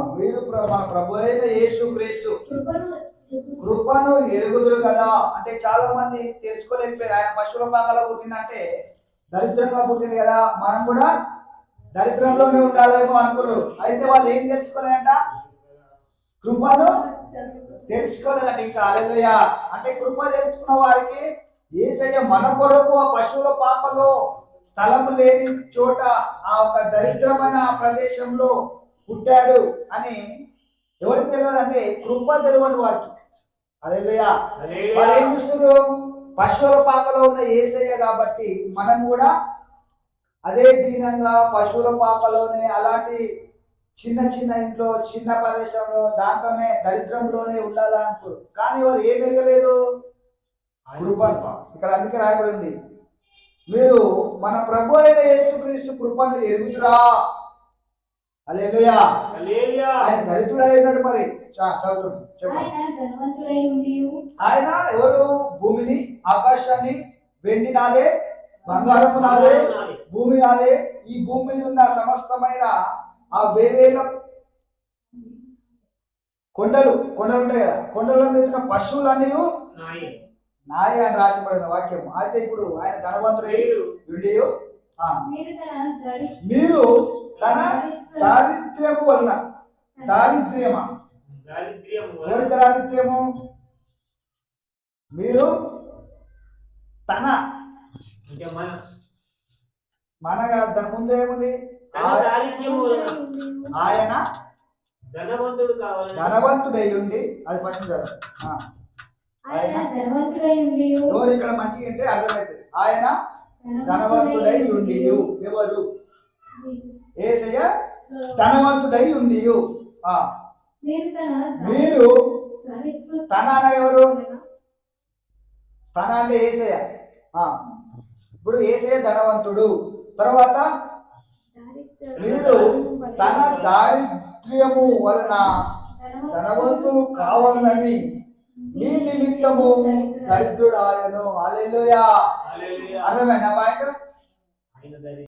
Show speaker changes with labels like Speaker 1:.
Speaker 1: మీరు మన ప్రభు అయిన యేసుక్రీస్తు
Speaker 2: కృపను ఎరుగుదురు కదా. అంటే చాలా మంది తెలుసుకోలేకపోయారు. ఆయన పశువుల పాకలో పుట్టినంటే దరిద్రంగా పుట్టింది కదా, మనం కూడా దరిద్రంలోనే ఉండాలేమో అనుకున్నారు. అయితే వాళ్ళు ఏం తెలుసుకోలేదంట? కృపను తెలుసుకోలేదంట. ఇంకా హల్లెలూయా. అంటే కృప తెలుసుకున్న వారికి యేసయ్య మన కొరకు ఆ పశువుల పాకలో స్థలము లేని చోట ఆ ఒక దరిద్రమైన ప్రదేశంలో పుట్టాడు అని ఎవరికి తెలియదు అంటే కృప తెలియని వారికి. హల్లెలూయా. వాళ్ళు ఏం చూస్తున్నారు? పశువుల పాకలో ఉన్న యేసయ్య కాబట్టి మనం కూడా అదే దీనంగా పశువుల పాకలోనే అలాంటి చిన్న చిన్న ఇంట్లో చిన్న ప్రదేశంలో దాంట్లోనే దరిద్రంలోనే ఉండాలనుకోరు. కానీ వారు ఏం ఎరగలేదు? కృప. ఇక్కడ అందుకే రాయబడింది, మీరు మన ప్రభు అయిన యేసుక్రీస్తు కృపను ఎరుగుదురా. హల్లెలూయా. ఆయన దరిద్రుడు అయినాడు. మరి ఆయన ఎవరు? భూమిని ఆకాశాన్ని వెండి నాదే, బంగారము నాదే, భూమి నాదే. ఈ భూమి మీద ఉన్న సమస్తమైన ఆ వేవేల కొండలు ఉంటాయి కదా, కొండల మీద ఉన్న పశువులన్నీ నాయ అని రాసిపడిన వాక్యం. అయితే ఇప్పుడు ఆయన ధనవంతుడై ఉండియు మీరు తన దారిద్ర్యము వలన, దారిద్ర్యమా? ఎవరి దారిద్ర్యము? మీరు తన మన దాని ముందు ఏముంది? ఆయన ధనవంతుడై ఉండి, అది ఫస్ట్ ఎవరు ఇక్కడ మంచిగా అంటే అర్థమవుతుంది. ఆయన ధనవంతుడై ఉండి. ఎవరు? యేసయ్య ధనవంతుడై ఉండి. మీరు తన అన్న ఎవరు? తన అంటే యేసయ్య. ఇప్పుడు యేసయ్య ధనవంతుడు. తర్వాత మీరు తన దారిద్ర్యము వలన ధనవంతులు కావాలని మీ నిమిత్తము దరిద్రుడాయను. హల్లెలూయా. అర్థమైనా పాయింట్?